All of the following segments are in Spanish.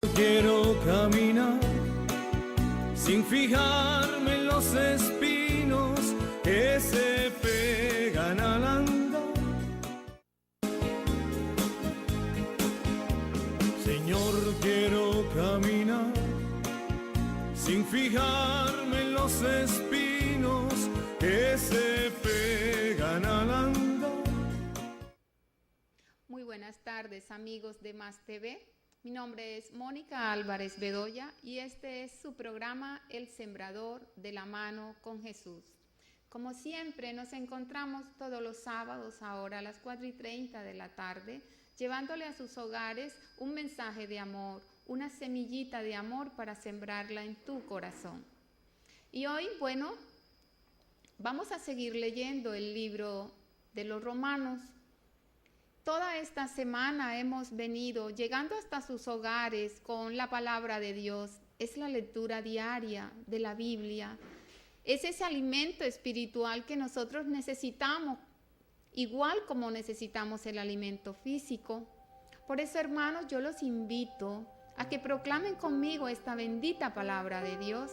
Quiero caminar sin fijarme en los espinos que se pegan al andar. Señor, quiero caminar sin fijarme en los espinos que se pegan al andar. Muy buenas tardes, amigos de Más TV. Mi nombre es Mónica Álvarez Bedoya y este es su programa El Sembrador de la Mano con Jesús. Como siempre, nos encontramos todos los sábados ahora a las 4:30 de la tarde, llevándole a sus hogares un mensaje de amor, una semillita de amor para sembrarla en tu corazón. Y hoy, bueno, vamos a seguir leyendo el libro de los Romanos. Toda esta semana hemos venido llegando hasta sus hogares con la palabra de Dios. Es la lectura diaria de la Biblia. Es ese alimento espiritual que nosotros necesitamos, igual como necesitamos el alimento físico. Por eso, hermanos, yo los invito a que proclamen conmigo esta bendita palabra de Dios.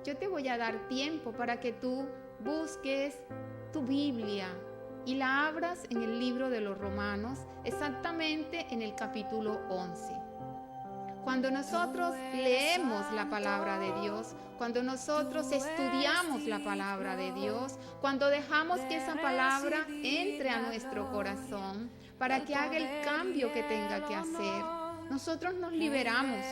Yo te voy a dar tiempo para que tú busques tu Biblia y la abras en el libro de los Romanos, exactamente en el capítulo 11. Cuando nosotros leemos la palabra de Dios, cuando nosotros estudiamos la palabra de Dios, cuando dejamos que esa palabra entre a nuestro corazón para que haga el cambio que tenga que hacer, nosotros nos liberamos.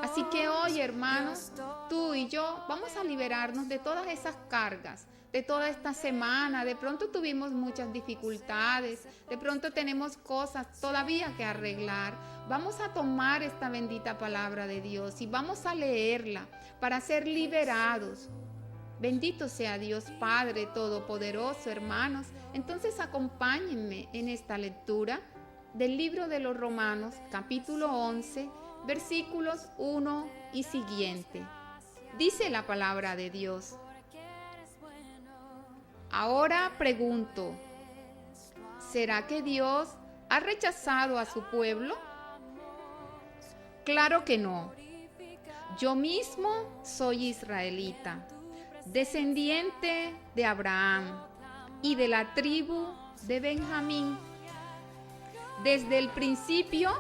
Así que hoy, hermanos, tú y yo vamos a liberarnos de todas esas cargas, de toda esta semana. De pronto tuvimos muchas dificultades, de pronto tenemos cosas todavía que arreglar. Vamos a tomar esta bendita palabra de Dios y vamos a leerla para ser liberados. Bendito sea Dios Padre Todopoderoso, hermanos. Entonces acompáñenme en esta lectura del libro de los Romanos, capítulo 11, versículos 1 y siguiente. Dice la palabra de Dios: ahora pregunto, ¿será que Dios ha rechazado a su pueblo? Claro que no. Yo mismo soy israelita, descendiente de Abraham y de la tribu de Benjamín. Desde el principio,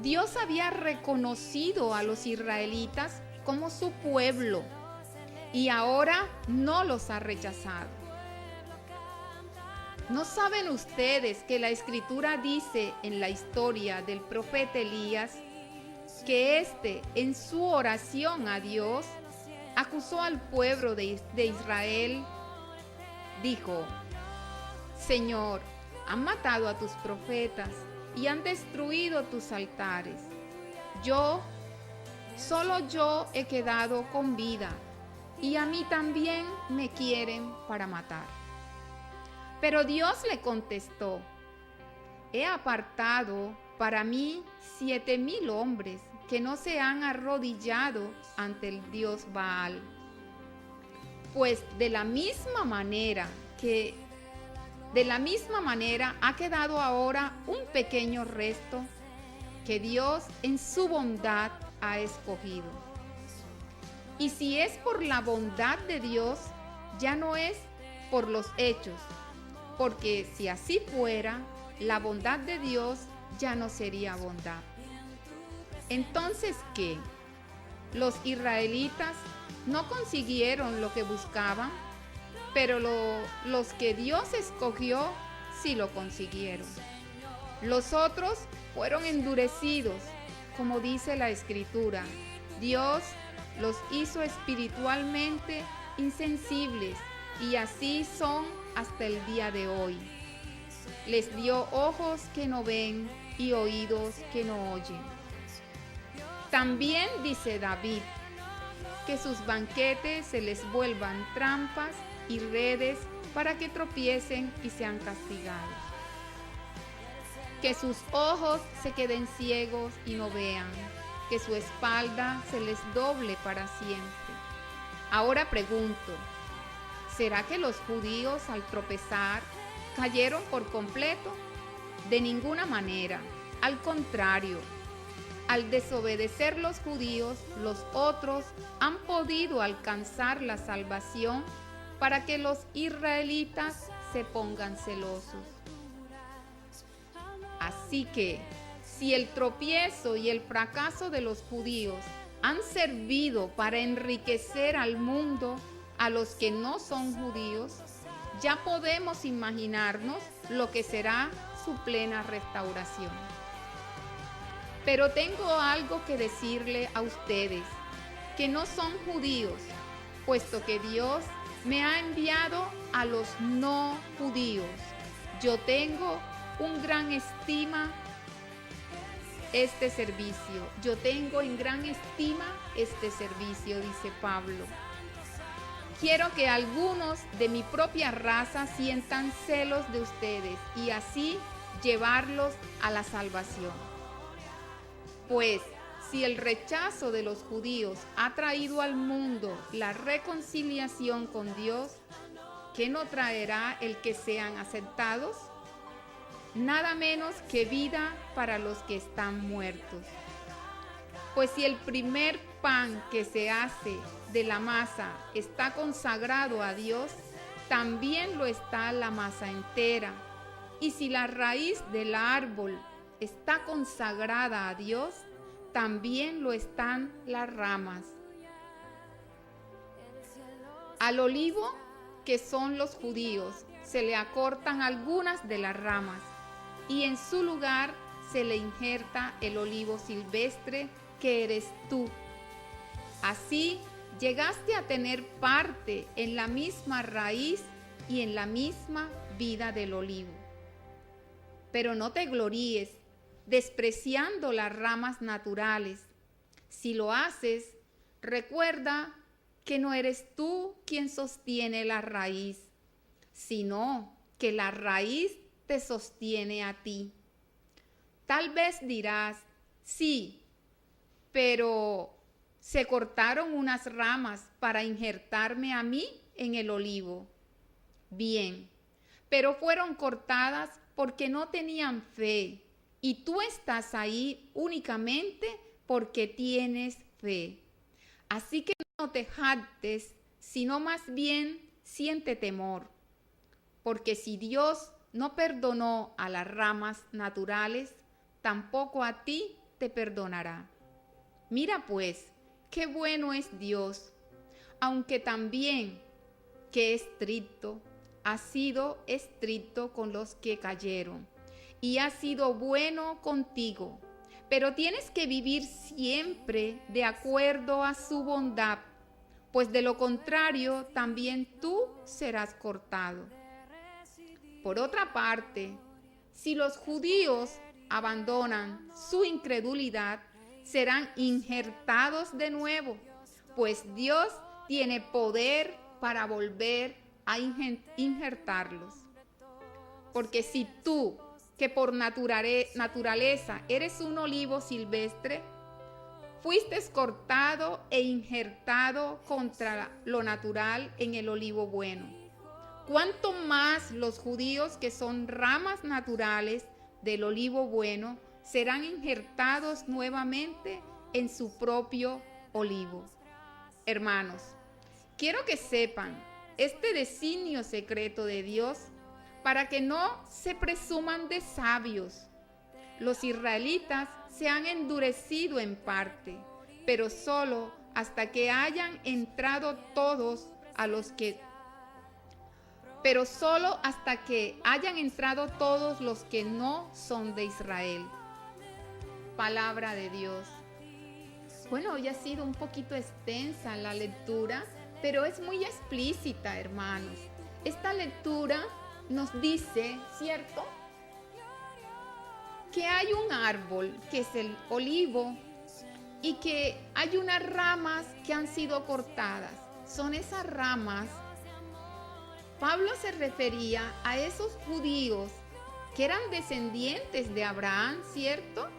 Dios había reconocido a los israelitas como su pueblo y ahora no los ha rechazado. ¿No saben ustedes que la Escritura dice en la historia del profeta Elías que éste, en su oración a Dios, acusó al pueblo de Israel? Dijo: Señor, han matado a tus profetas y han destruido tus altares. Solo yo he quedado con vida, y a mí también me quieren para matar. Pero Dios le contestó: he apartado para mí 7,000 hombres que no se han arrodillado ante el Dios Baal. Pues de la misma manera ha quedado ahora un pequeño resto que Dios en su bondad ha escogido. Y si es por la bondad de Dios, ya no es por los hechos, porque si así fuera, la bondad de Dios ya no sería bondad. Entonces, ¿qué? Los israelitas no consiguieron lo que buscaban, pero los que Dios escogió sí lo consiguieron. Los otros fueron endurecidos, como dice la Escritura. Dios los hizo espiritualmente insensibles y así son hasta el día de hoy. Les dio ojos que no ven y oídos que no oyen. También dice David que sus banquetes se les vuelvan trampas y redes para que tropiecen y sean castigados. Que sus ojos se queden ciegos y no vean, que su espalda se les doble para siempre. Ahora pregunto, ¿será que los judíos al tropezar cayeron por completo? De ninguna manera, al contrario. al desobedecer los judíos, los otros han podido alcanzar la salvación para que los israelitas se pongan celosos. Así que, si el tropiezo y el fracaso de los judíos han servido para enriquecer al mundo, a los que no son judíos, ya podemos imaginarnos lo que será su plena restauración. Pero tengo algo que decirle a ustedes, que no son judíos, puesto que Dios me ha enviado a los no judíos. Yo tengo un gran estima este servicio. Yo tengo en gran estima este servicio, dice Pablo. Quiero que algunos de mi propia raza sientan celos de ustedes y así llevarlos a la salvación. Pues si el rechazo de los judíos ha traído al mundo la reconciliación con Dios, ¿qué no traerá el que sean aceptados? Nada menos que vida para los que están muertos. Pues si el primer pan que se hace de la masa está consagrado a Dios, también lo está la masa entera. Y si la raíz del árbol está consagrada a Dios, también lo están las ramas. Al olivo, que son los judíos, se le acortan algunas de las ramas, y en su lugar se le injerta el olivo silvestre, que eres tú. Así llegaste a tener parte en la misma raíz y en la misma vida del olivo. Pero no te gloríes despreciando las ramas naturales. Si lo haces, recuerda que no eres tú quien sostiene la raíz, sino que la raíz te sostiene a ti. Tal vez dirás, sí, pero se cortaron unas ramas para injertarme a mí en el olivo. Bien, pero fueron cortadas porque no tenían fe, y tú estás ahí únicamente porque tienes fe. Así que no te jactes, sino más bien siente temor, porque si Dios no perdonó a las ramas naturales, tampoco a ti te perdonará. Mira pues, qué bueno es Dios, aunque también que estricto, ha sido estricto con los que cayeron, y ha sido bueno contigo, pero tienes que vivir siempre de acuerdo a su bondad, pues de lo contrario también tú serás cortado. Por otra parte, si los judíos abandonan su incredulidad, serán injertados de nuevo, pues Dios tiene poder para volver a injertarlos. Porque si tú, que por naturaleza eres un olivo silvestre, fuiste cortado e injertado contra lo natural en el olivo bueno, ¿cuánto más los judíos, que son ramas naturales del olivo bueno, serán injertados nuevamente en su propio olivo? Hermanos, quiero que sepan este designio secreto de Dios para que no se presuman de sabios. Los israelitas se han endurecido en parte, pero solo hasta que hayan entrado todos los que no son de Israel. Palabra de Dios. Bueno, hoy ha sido un poquito extensa la lectura, pero es muy explícita, hermanos. Esta lectura nos dice, ¿cierto?, que hay un árbol, que es el olivo, y que hay unas ramas que han sido cortadas. Son esas ramas. Pablo se refería a esos judíos que eran descendientes de Abraham, ¿cierto?,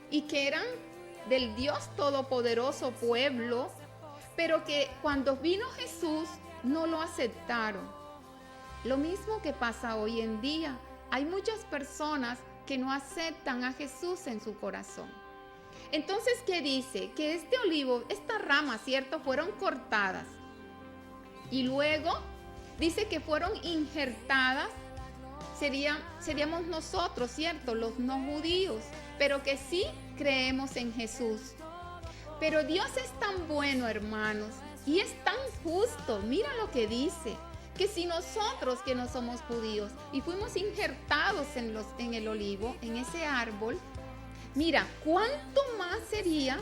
y que eran del Dios Todopoderoso pueblo, pero que cuando vino Jesús no lo aceptaron. Lo mismo que pasa hoy en día. Hay muchas personas que no aceptan a Jesús en su corazón. Entonces, ¿qué dice? Que este olivo, estas ramas, ¿cierto? Fueron cortadas. Y luego dice que fueron injertadas. Seríamos nosotros, ¿cierto? Los no judíos, pero que sí creemos en Jesús. Pero Dios es tan bueno, hermanos, y es tan justo. Mira lo que dice, que si nosotros que no somos judíos y fuimos injertados en el olivo, en ese árbol, mira, ¿cuánto más sería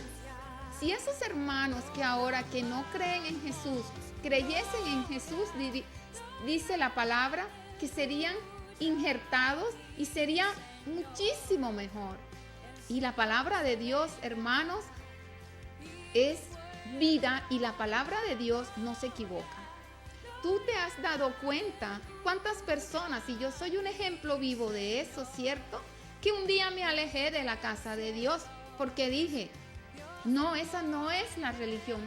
si esos hermanos que ahora que no creen en Jesús, creyesen en Jesús? Dice la palabra que serían injertados y sería muchísimo mejor. Y la palabra de Dios, hermanos, es vida, y la palabra de Dios no se equivoca. Tú te has dado cuenta cuántas personas, y yo soy un ejemplo vivo de eso, ¿cierto? Que un día me alejé de la casa de Dios porque dije, no, esa no es la religión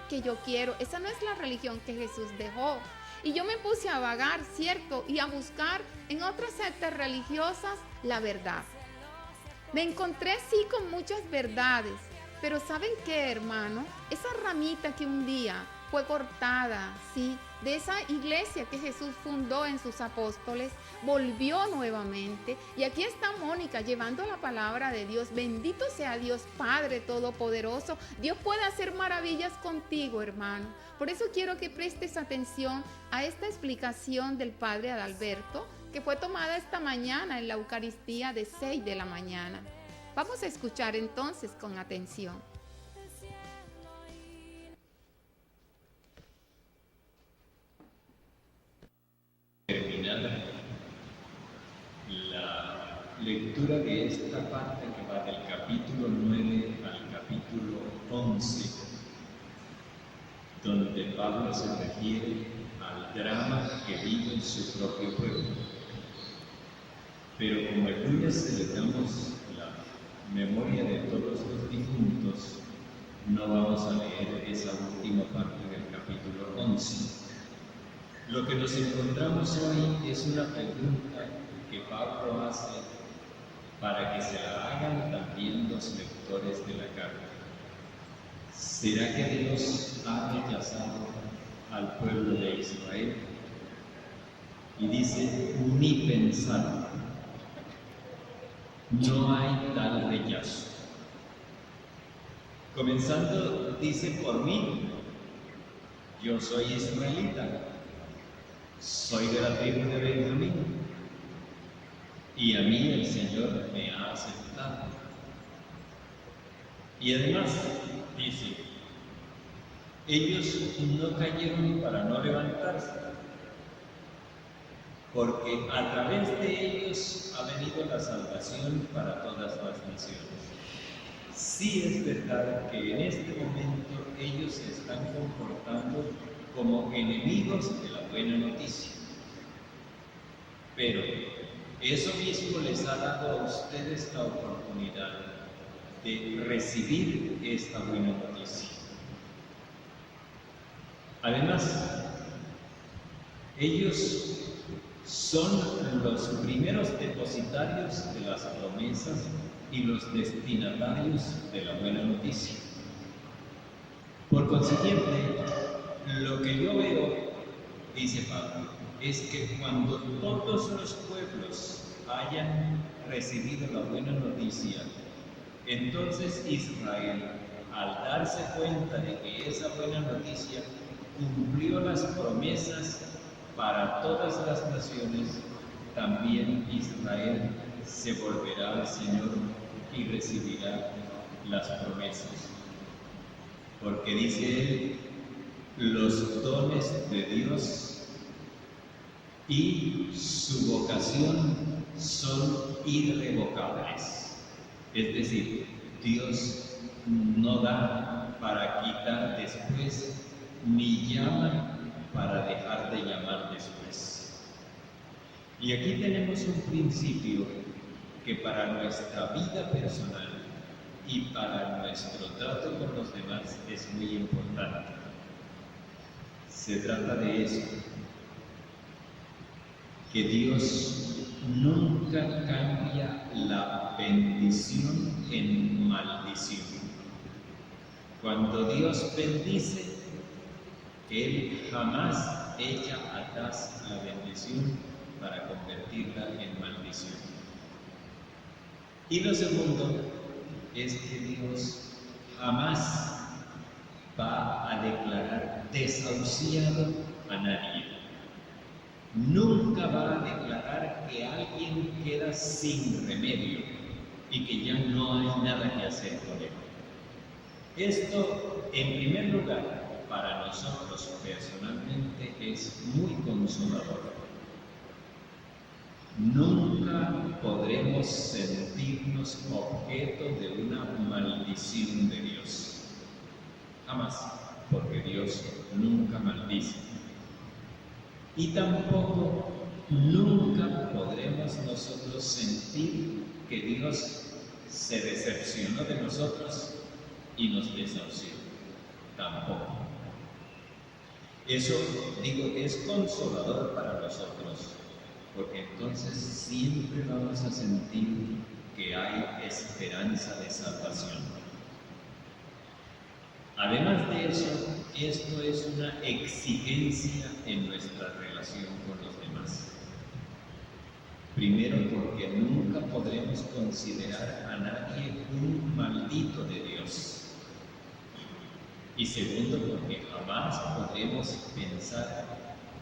que yo quiero, esa no es la religión que Jesús dejó. Y yo me puse a vagar, ¿cierto? Y a buscar en otras sectas religiosas la verdad. Me encontré sí con muchas verdades, pero ¿saben qué, hermano? Esa ramita que un día fue cortada, ¿sí?, de esa iglesia que Jesús fundó en sus apóstoles, volvió nuevamente. Y aquí está Mónica llevando la palabra de Dios. Bendito sea Dios Padre Todopoderoso. Dios puede hacer maravillas contigo, hermano. Por eso quiero que prestes atención a esta explicación del Padre Adalberto, que fue tomada esta mañana en la Eucaristía de 6 de la mañana. Vamos a escuchar entonces con atención. Terminada la lectura de esta parte que va del capítulo 9 al capítulo 11, donde Pablo se refiere al drama que vive en su propio pueblo. Pero como el lunes celebramos la memoria de todos los difuntos, no vamos a leer esa última parte del capítulo 11. Lo que nos encontramos hoy es una pregunta que Pablo hace para que se la hagan también los lectores de la carta. ¿Será que Dios ha rechazado al pueblo de Israel? Y dice, ni pensar. No hay tal rechazo. Comenzando, dice, por mí, yo soy israelita. Soy de la tribu de Benjamín y a mí el Señor me ha aceptado. Y además dice, ellos no cayeron para no levantarse, porque a través de ellos ha venido la salvación para todas las naciones. Sí es verdad que en este momento ellos se están comportando como enemigos de la buena noticia. Pero eso mismo les ha dado a ustedes la oportunidad de recibir esta buena noticia. Además, ellos son los primeros depositarios de las promesas y los destinatarios de la buena noticia. Por consiguiente, lo que yo veo, dice Pablo, es que cuando todos los pueblos hayan recibido la buena noticia, entonces Israel, al darse cuenta de que esa buena noticia cumplió las promesas para todas las naciones, también Israel se volverá al Señor y recibirá las promesas. Porque dice él, los dones de Dios y su vocación son irrevocables. Es decir, Dios no da para quitar después, ni llama para dejar de llamar después. Y aquí tenemos un principio que para nuestra vida personal y para nuestro trato con los demás es muy importante. Se trata de eso, que Dios nunca cambia la bendición en maldición. Cuando Dios bendice, Él jamás echa atrás la bendición para convertirla en maldición. Y lo segundo es que Dios jamás va a declarar desahuciado a nadie. Nunca va a declarar que alguien queda sin remedio y que ya no hay nada que hacer con él. Esto, en primer lugar, para nosotros personalmente es muy consolador. Nunca podremos sentirnos objeto de una maldición de Dios. Jamás, porque Dios nunca maldice. Y tampoco nunca podremos nosotros sentir que Dios se decepcionó de nosotros y nos desahució. Tampoco. Eso, digo, es consolador para nosotros, porque entonces siempre vamos a sentir que hay esperanza de salvación. Además de eso, esto es una exigencia en nuestra relación con los demás. Primero, porque nunca podremos considerar a nadie un maldito de Dios. Y segundo, porque jamás podremos pensar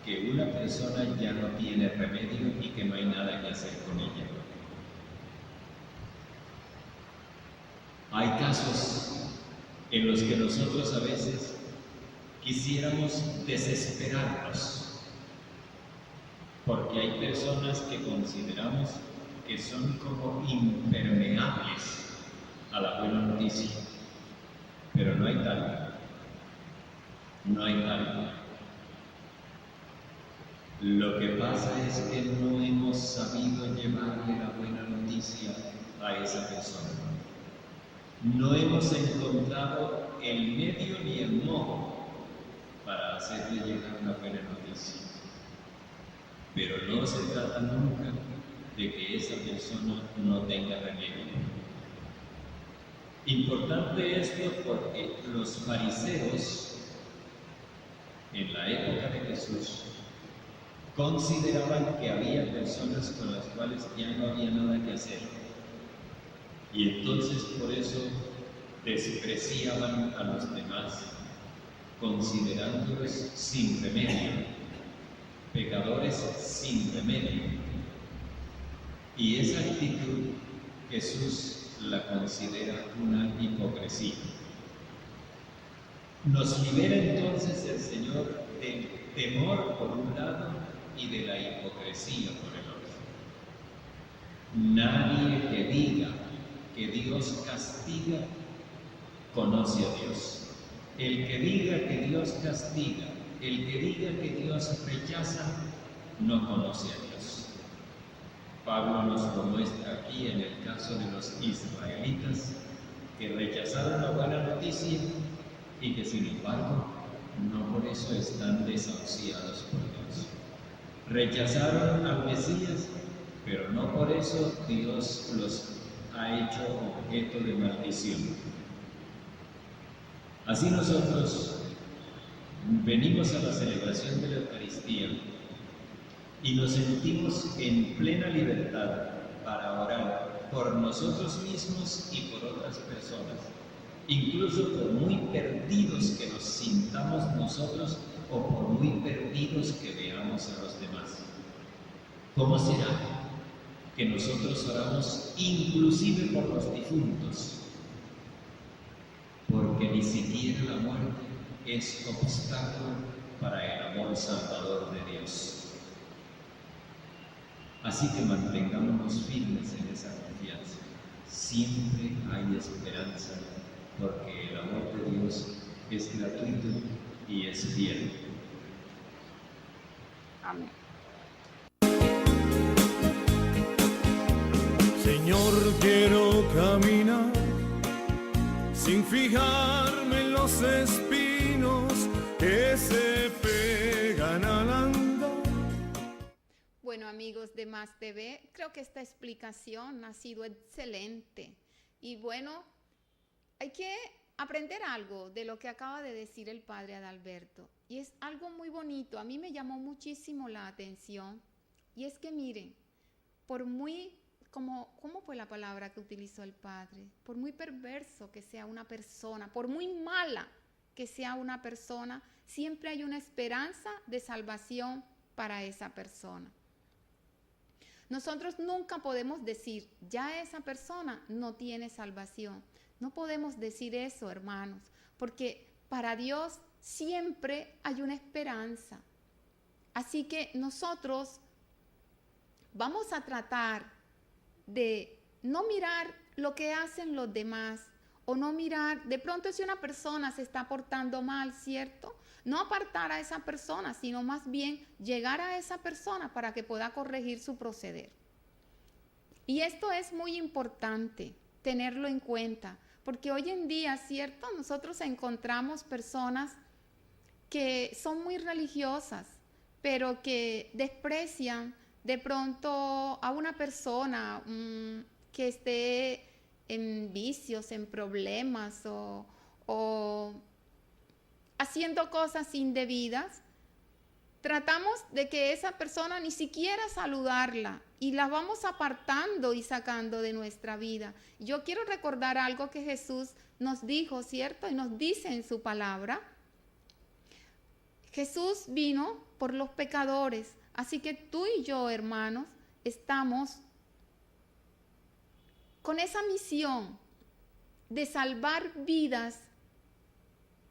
que una persona ya no tiene remedio y que no hay nada que hacer con ella. Hay casos en los que nosotros a veces quisiéramos desesperarnos, porque hay personas que consideramos que son como impermeables a la buena noticia, pero no hay tal, no hay tal. Lo que pasa es que no hemos sabido llevarle la buena noticia a esa persona. No hemos encontrado el medio ni el modo para hacerle llegar una buena noticia. Pero no se trata nunca de que esa persona no tenga remedio. Importante esto porque los fariseos en la época de Jesús consideraban que había personas con las cuales ya no había nada que hacer. Y entonces por eso despreciaban a los demás, considerándolos sin remedio, pecadores sin remedio. Y esa actitud Jesús la considera una hipocresía. Nos libera entonces el Señor del temor por un lado y de la hipocresía por el otro. Nadie que diga que Dios castiga, conoce a Dios. El que diga que Dios castiga, el que diga que Dios rechaza, no conoce a Dios. Pablo nos lo muestra aquí en el caso de los israelitas, que rechazaron la buena noticia y que sin embargo no por eso están desahuciados por Dios. Rechazaron al Mesías, pero no por eso Dios los ha hecho objeto de maldición. Así nosotros venimos a la celebración de la Eucaristía y nos sentimos en plena libertad para orar por nosotros mismos y por otras personas, incluso por muy perdidos que nos sintamos nosotros o por muy perdidos que veamos a los demás. ¿Cómo será que nosotros oramos inclusive por los difuntos? Porque ni siquiera la muerte es obstáculo para el amor salvador de Dios. Así que mantengámonos firmes en esa confianza. Siempre hay esperanza, porque el amor de Dios es gratuito y es fiel. Amén. Señor, quiero caminar sin fijarme en los espinos que se pegan al andar. Bueno, Bueno, amigos de Más TV, creo que esta explicación ha sido excelente. Y bueno, hay que aprender algo de lo que acaba de decir el padre Adalberto. Y es algo muy bonito, a mí me llamó muchísimo la atención. Y es que miren, por muy, ¿cómo fue la palabra que utilizó el padre? Por muy perverso que sea una persona, por muy mala que sea una persona, siempre hay una esperanza de salvación para esa persona. Nosotros nunca podemos decir, ya esa persona no tiene salvación. No podemos decir eso, hermanos, porque para Dios siempre hay una esperanza. Así que nosotros vamos a tratar de no mirar lo que hacen los demás o no mirar, de pronto si una persona se está portando mal, ¿cierto? No apartar a esa persona, sino más bien llegar a esa persona para que pueda corregir su proceder. Y esto es muy importante, tenerlo en cuenta, porque hoy en día, ¿cierto? Nosotros encontramos personas que son muy religiosas, pero que desprecian de pronto a una persona que esté en vicios, en problemas o haciendo cosas indebidas. Tratamos de que esa persona ni siquiera saludarla y la vamos apartando y sacando de nuestra vida. Yo quiero recordar algo que Jesús nos dijo, ¿cierto? Y nos dice en su palabra. Jesús vino por los pecadores, así que tú y yo, hermanos, estamos con esa misión de salvar vidas,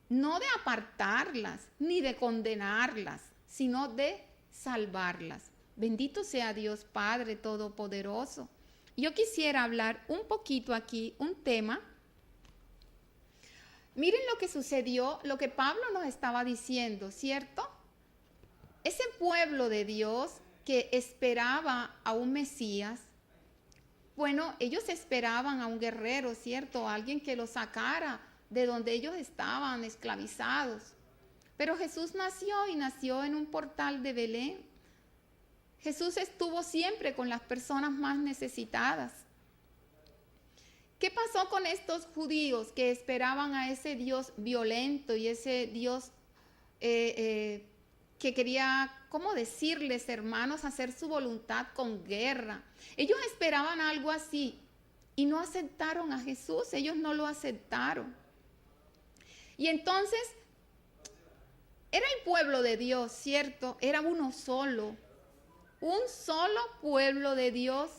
no de apartarlas ni de condenarlas, sino de salvarlas. Bendito sea Dios Padre Todopoderoso. Yo quisiera hablar un poquito aquí, un tema. Miren lo que sucedió, lo que Pablo nos estaba diciendo, ¿cierto? Ese pueblo de Dios que esperaba a un Mesías, bueno, ellos esperaban a un guerrero, ¿cierto? A alguien que los sacara de donde ellos estaban esclavizados. Pero Jesús nació y nació en un portal de Belén. Jesús estuvo siempre con las personas más necesitadas. ¿Qué pasó con estos judíos que esperaban a ese Dios violento y ese Dios que quería, ¿cómo decirles, hermanos, hacer su voluntad con guerra? Ellos esperaban algo así y no aceptaron a Jesús, ellos no lo aceptaron. Y entonces, era el pueblo de Dios, ¿cierto? Era uno solo, un solo pueblo de Dios.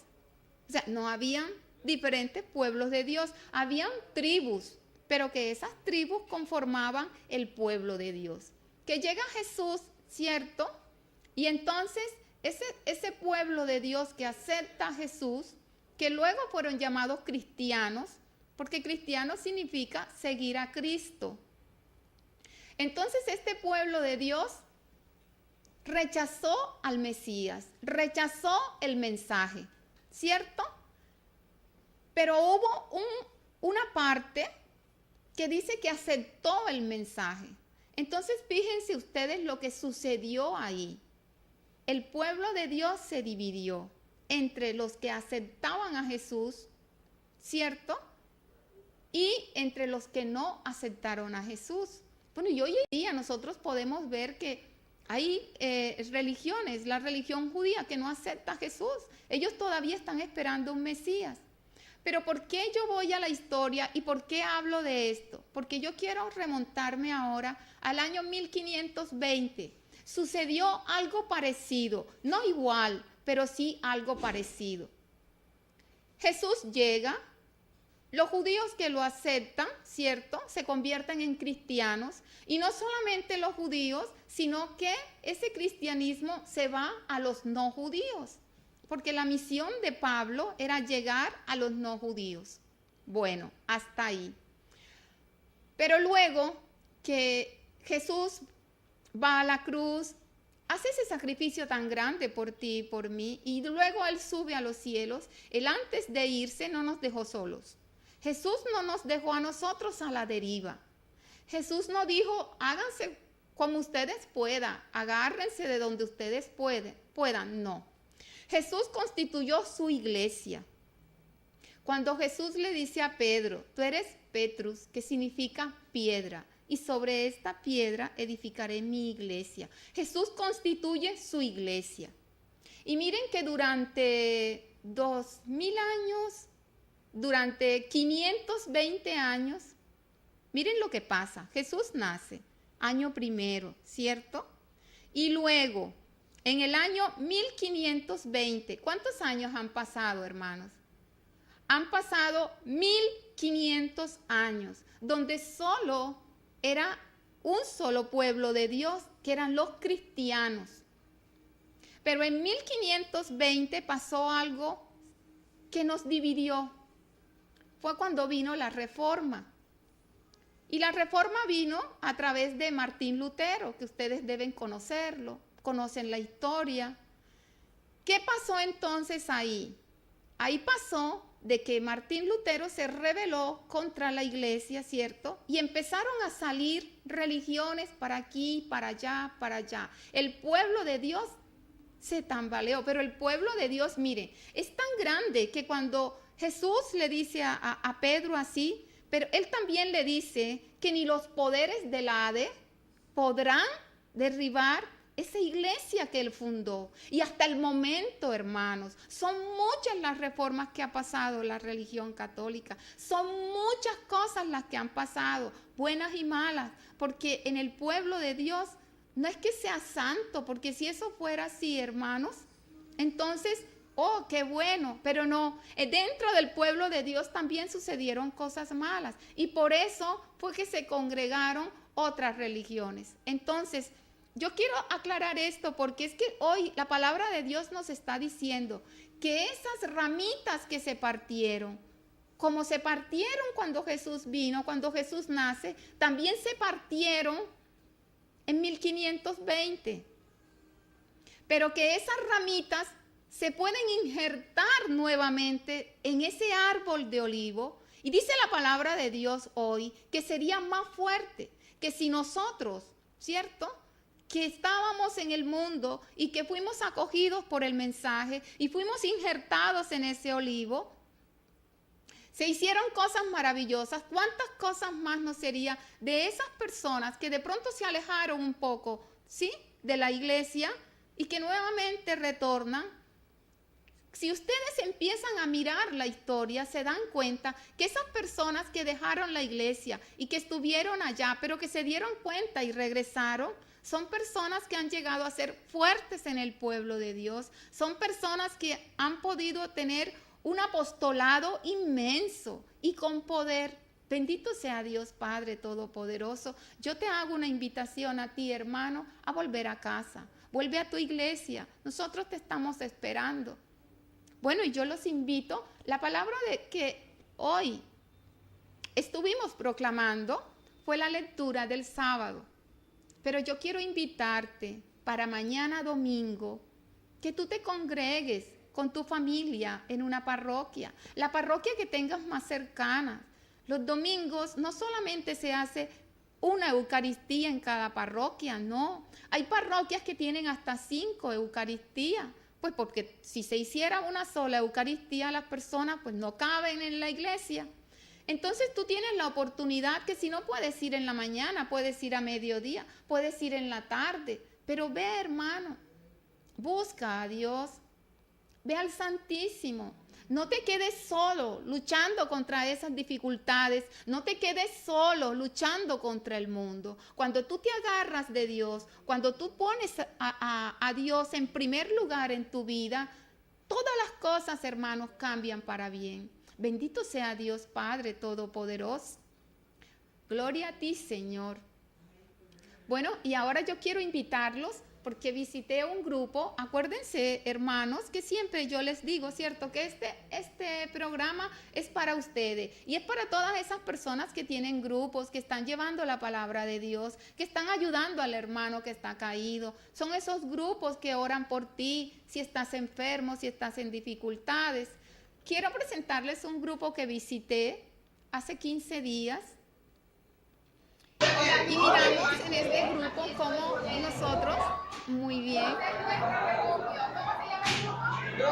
O sea, no habían diferentes pueblos de Dios, habían tribus, pero que esas tribus conformaban el pueblo de Dios. Que llega Jesús, ¿cierto? Y entonces ese pueblo de Dios que acepta a Jesús, que luego fueron llamados cristianos, porque cristiano significa seguir a Cristo. Entonces este pueblo de Dios rechazó al Mesías, rechazó el mensaje, ¿cierto? Pero hubo una parte que dice que aceptó el mensaje. Entonces fíjense ustedes lo que sucedió ahí. El pueblo de Dios se dividió entre los que aceptaban a Jesús, ¿cierto? Y entre los que no aceptaron a Jesús. Bueno, y hoy en día nosotros podemos ver que hay religiones, la religión judía que no acepta a Jesús. Ellos todavía están esperando un Mesías. Pero ¿por qué yo voy a la historia y por qué hablo de esto? Porque yo quiero remontarme ahora al año 1520. Sucedió algo parecido, no igual, pero sí algo parecido. Jesús llega, los judíos que lo aceptan, ¿cierto? Se convierten en cristianos. Y no solamente los judíos, sino que ese cristianismo se va a los no judíos. Porque la misión de Pablo era llegar a los no judíos. Bueno, hasta ahí. Pero luego que Jesús va a la cruz, hace ese sacrificio tan grande por ti y por mí, y luego Él sube a los cielos, Él antes de irse no nos dejó solos. Jesús no nos dejó a nosotros a la deriva. Jesús no dijo, háganse como ustedes puedan, agárrense de donde ustedes puedan, no. Jesús constituyó su iglesia. Cuando Jesús le dice a Pedro, tú eres Petrus, que significa piedra, y sobre esta piedra edificaré mi iglesia. Jesús constituye su iglesia. Y miren que durante 2000 años, durante 520 años, miren lo que pasa. Jesús nace, año primero, ¿cierto? Y luego, en el año 1520, ¿cuántos años han pasado, hermanos? Han pasado 1500 años, donde solo era un solo pueblo de Dios, que eran los cristianos. Pero en 1520 pasó algo que nos dividió. Fue cuando vino la Reforma. Y la Reforma vino a través de Martín Lutero, que ustedes deben conocerlo, conocen la historia. ¿Qué pasó entonces ahí? Ahí pasó de que Martín Lutero se rebeló contra la iglesia, ¿cierto? Y empezaron a salir religiones para aquí, para allá, para allá. El pueblo de Dios se tambaleó, pero el pueblo de Dios, mire, es tan grande que cuando Jesús le dice a Pedro así, pero él también le dice que ni los poderes del Hades podrán derribar esa iglesia que él fundó. Y hasta el momento, hermanos, son muchas las reformas que ha pasado la religión católica. Son muchas cosas las que han pasado, buenas y malas, porque en el pueblo de Dios no es que sea santo, porque si eso fuera así, hermanos, entonces, oh, qué bueno, pero no, dentro del pueblo de Dios también sucedieron cosas malas. Y por eso fue que se congregaron otras religiones. Entonces, yo quiero aclarar esto porque es que hoy la palabra de Dios nos está diciendo que esas ramitas que se partieron, como se partieron cuando Jesús vino, cuando Jesús nace, también se partieron en 1520. Pero que esas ramitas se pueden injertar nuevamente en ese árbol de olivo. Y dice la palabra de Dios hoy que sería más fuerte que si nosotros, ¿cierto?, que estábamos en el mundo y que fuimos acogidos por el mensaje y fuimos injertados en ese olivo, se hicieron cosas maravillosas. ¿Cuántas cosas más no sería de esas personas que de pronto se alejaron un poco, ¿sí?, de la iglesia y que nuevamente retornan? Si ustedes empiezan a mirar la historia, se dan cuenta que esas personas que dejaron la iglesia y que estuvieron allá, pero que se dieron cuenta y regresaron, son personas que han llegado a ser fuertes en el pueblo de Dios. Son personas que han podido tener un apostolado inmenso y con poder. Bendito sea Dios Padre Todopoderoso. Yo te hago una invitación a ti, hermano, a volver a casa. Vuelve a tu iglesia. Nosotros te estamos esperando. Bueno, y yo los invito, la palabra de que hoy estuvimos proclamando fue la lectura del sábado. Pero yo quiero invitarte para mañana domingo que tú te congregues con tu familia en una parroquia, la parroquia que tengas más cercana. Los domingos no solamente se hace una Eucaristía en cada parroquia, no. Hay parroquias que tienen hasta 5 Eucaristías. Pues porque si se hiciera una sola Eucaristía, las personas pues no caben en la iglesia. Entonces tú tienes la oportunidad que si no puedes ir en la mañana, puedes ir a mediodía, puedes ir en la tarde. Pero ve, hermano, busca a Dios, ve al Santísimo. No te quedes solo luchando contra esas dificultades. No te quedes solo luchando contra el mundo. Cuando tú te agarras de Dios, cuando tú pones a Dios en primer lugar en tu vida, todas las cosas, hermanos, cambian para bien. Bendito sea Dios Padre Todopoderoso. Gloria a ti, Señor. Bueno, y ahora yo quiero invitarlos porque visité un grupo. Acuérdense, hermanos, que siempre yo les digo, ¿cierto?, que este programa es para ustedes y es para todas esas personas que tienen grupos, que están llevando la palabra de Dios, que están ayudando al hermano que está caído. Son esos grupos que oran por ti si estás enfermo, si estás en dificultades. Quiero presentarles un grupo que visité hace 15 días. Y miramos en este grupo cómo nosotros, muy bien. Eso,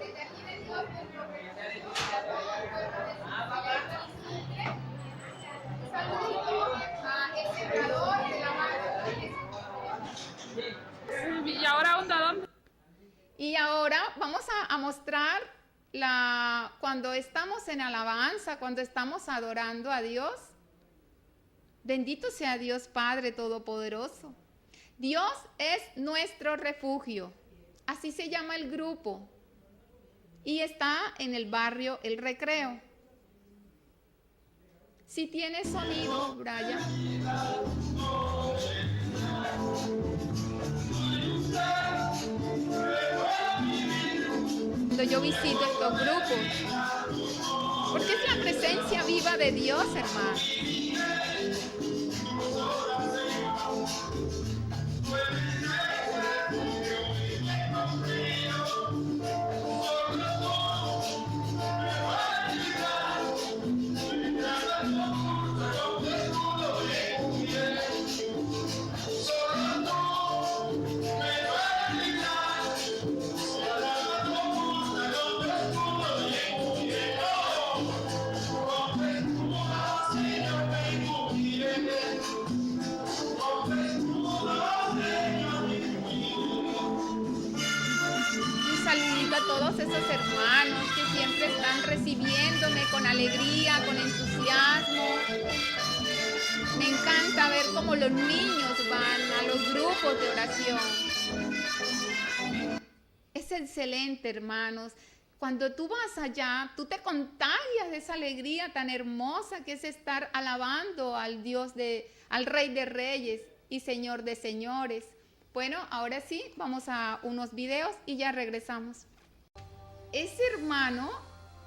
desde aquí de Dios, nuestro refugio, a todo el pueblo de su tierra. Un saludito a el sembrador de la mano de Jesús. ¿Y ahora dónde? Y ahora vamos a mostrar cuando estamos en alabanza, cuando estamos adorando a Dios. Bendito sea Dios Padre Todopoderoso. Dios es nuestro refugio. Así se llama el grupo. Y está en el barrio El Recreo. Si tiene sonido, Brian. Cuando yo visito estos grupos, porque es la presencia viva de Dios, hermano. Todos esos hermanos que siempre están recibiéndome con alegría, con entusiasmo. Me encanta ver cómo los niños van a los grupos de oración. Es excelente, hermanos. Cuando tú vas allá, tú te contagias de esa alegría tan hermosa que es estar alabando al al Rey de Reyes y Señor de Señores. Bueno, ahora sí, vamos a unos videos y ya regresamos. Ese hermano,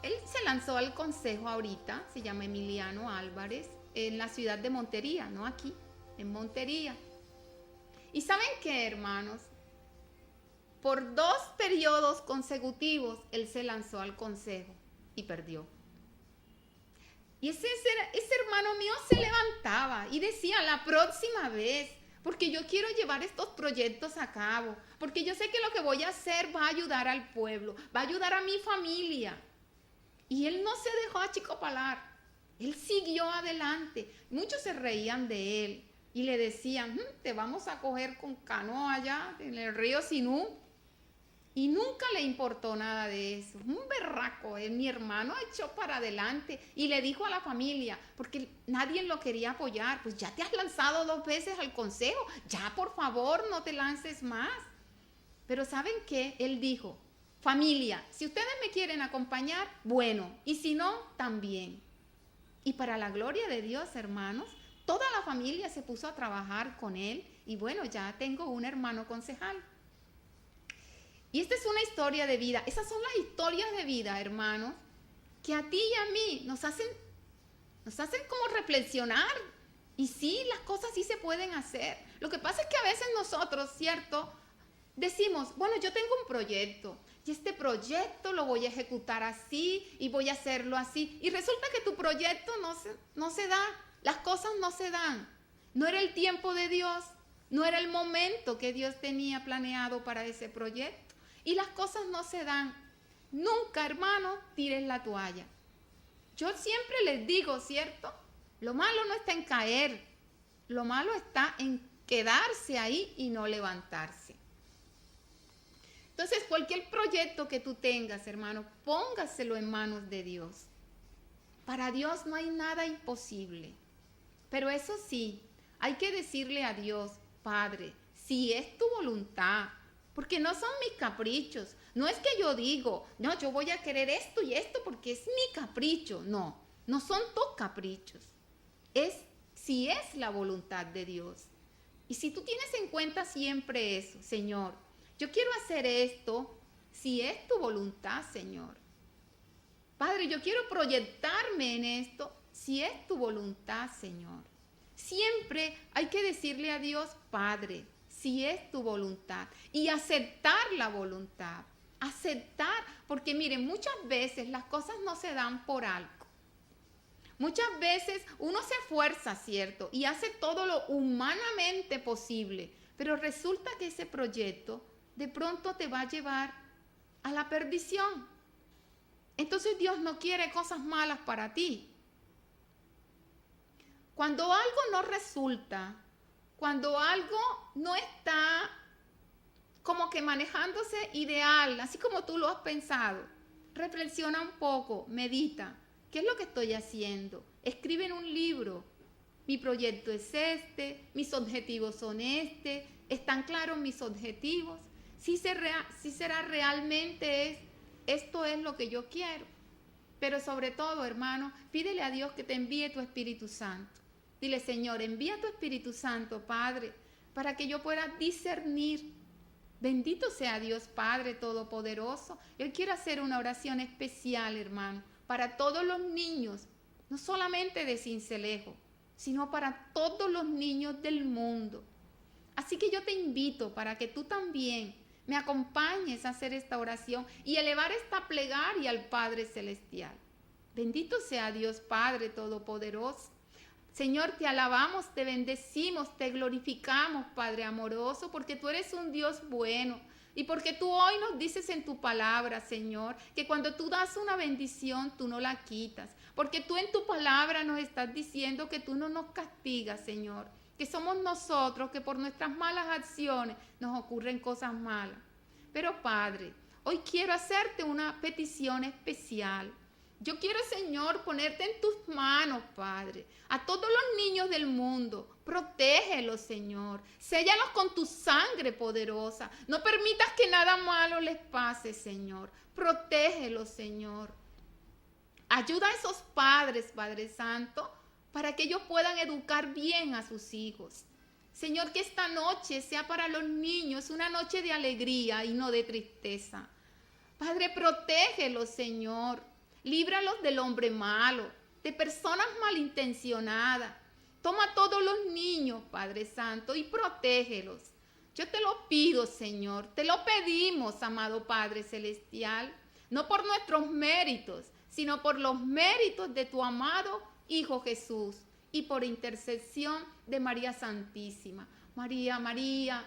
él se lanzó al consejo ahorita, se llama Emiliano Álvarez, en la ciudad de Montería, no aquí, en Montería. ¿Y saben qué, hermanos? Por 2 periodos consecutivos, él se lanzó al consejo y perdió. Y ese hermano mío se levantaba y decía, la próxima vez, porque yo quiero llevar estos proyectos a cabo, porque yo sé que lo que voy a hacer va a ayudar al pueblo, va a ayudar a mi familia. Y él no se dejó achicopalar, él siguió adelante. Muchos se reían de él y le decían, te vamos a coger con canoa allá en el río Sinú. Y nunca le importó nada de eso. Un berraco, mi hermano echó para adelante y le dijo a la familia, porque nadie lo quería apoyar, pues ya te has lanzado 2 veces al consejo, ya por favor no te lances más. Pero ¿saben qué? Él dijo, familia, si ustedes me quieren acompañar, bueno, y si no, también. Y para la gloria de Dios, hermanos, toda la familia se puso a trabajar con él y bueno, ya tengo un hermano concejal. Y esta es una historia de vida. Esas son las historias de vida, hermanos, que a ti y a mí nos hacen como reflexionar. Y sí, las cosas sí se pueden hacer. Lo que pasa es que a veces nosotros, ¿cierto? Decimos, bueno, yo tengo un proyecto y este proyecto lo voy a ejecutar así y voy a hacerlo así. Y resulta que tu proyecto no se da, las cosas no se dan. No era el tiempo de Dios, no era el momento que Dios tenía planeado para ese proyecto. Y las cosas no se dan. Nunca, hermano, tires la toalla. Yo siempre les digo, ¿cierto? Lo malo no está en caer. Lo malo está en quedarse ahí y no levantarse. Entonces, cualquier proyecto que tú tengas, hermano, póngaselo en manos de Dios. Para Dios no hay nada imposible. Pero eso sí, hay que decirle a Dios, Padre, si es tu voluntad, porque no son mis caprichos. No es que yo digo, no, yo voy a querer esto y esto porque es mi capricho. No, no son tus caprichos. Si es la voluntad de Dios. Y si tú tienes en cuenta siempre eso, Señor, yo quiero hacer esto, si es tu voluntad, Señor. Padre, yo quiero proyectarme en esto, si es tu voluntad, Señor. Siempre hay que decirle a Dios, Padre, si es tu voluntad, y aceptar la voluntad, aceptar, porque miren, muchas veces las cosas no se dan por algo. Muchas veces uno se esfuerza, ¿cierto? Y hace todo lo humanamente posible, pero resulta que ese proyecto de pronto te va a llevar a la perdición. Entonces Dios no quiere cosas malas para ti. Cuando algo no resulta, cuando algo no está como que manejándose ideal, así como tú lo has pensado, reflexiona un poco, medita. ¿Qué es lo que estoy haciendo? Escribe en un libro. Mi proyecto es este, mis objetivos son este, ¿están claros mis objetivos? Si será realmente esto es lo que yo quiero. Pero sobre todo, hermano, pídele a Dios que te envíe tu Espíritu Santo. Dile, Señor, envía tu Espíritu Santo, Padre, para que yo pueda discernir. Bendito sea Dios Padre Todopoderoso. Yo quiero hacer una oración especial, hermano, para todos los niños, no solamente de Sincelejo, sino para todos los niños del mundo. Así que yo te invito para que tú también me acompañes a hacer esta oración y elevar esta plegaria al Padre Celestial. Bendito sea Dios Padre Todopoderoso. Señor, te alabamos, te bendecimos, te glorificamos, Padre amoroso, porque tú eres un Dios bueno. Y porque tú hoy nos dices en tu palabra, Señor, que cuando tú das una bendición, tú no la quitas. Porque tú en tu palabra nos estás diciendo que tú no nos castigas, Señor. Que somos nosotros que por nuestras malas acciones nos ocurren cosas malas. Pero Padre, hoy quiero hacerte una petición especial. Yo quiero, Señor, ponerte en tus manos, Padre, a todos los niños del mundo. Protégelos, Señor. Séllalos con tu sangre poderosa. No permitas que nada malo les pase, Señor. Protégelos, Señor. Ayuda a esos padres, Padre Santo, para que ellos puedan educar bien a sus hijos. Señor, que esta noche sea para los niños una noche de alegría y no de tristeza. Padre, protégelos, Señor. Líbralos del hombre malo, de personas malintencionadas. Toma a todos los niños, Padre Santo, y protégelos. Yo te lo pido, Señor, te lo pedimos, amado Padre Celestial, no por nuestros méritos, sino por los méritos de tu amado Hijo Jesús y por intercesión de María Santísima. María, María,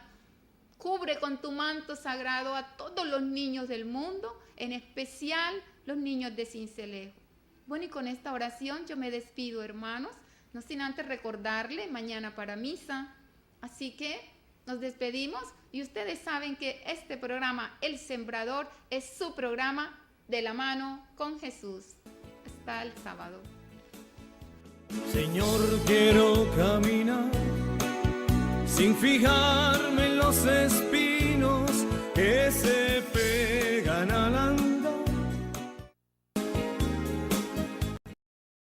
cubre con tu manto sagrado a todos los niños del mundo, en especial los niños de Sincelejo. Bueno, y con esta oración yo me despido, hermanos, no sin antes recordarle mañana para misa. Así que nos despedimos y ustedes saben que este programa, El Sembrador, es su programa de la mano con Jesús. Hasta el sábado. Señor, quiero caminar sin fijarme en los espíritus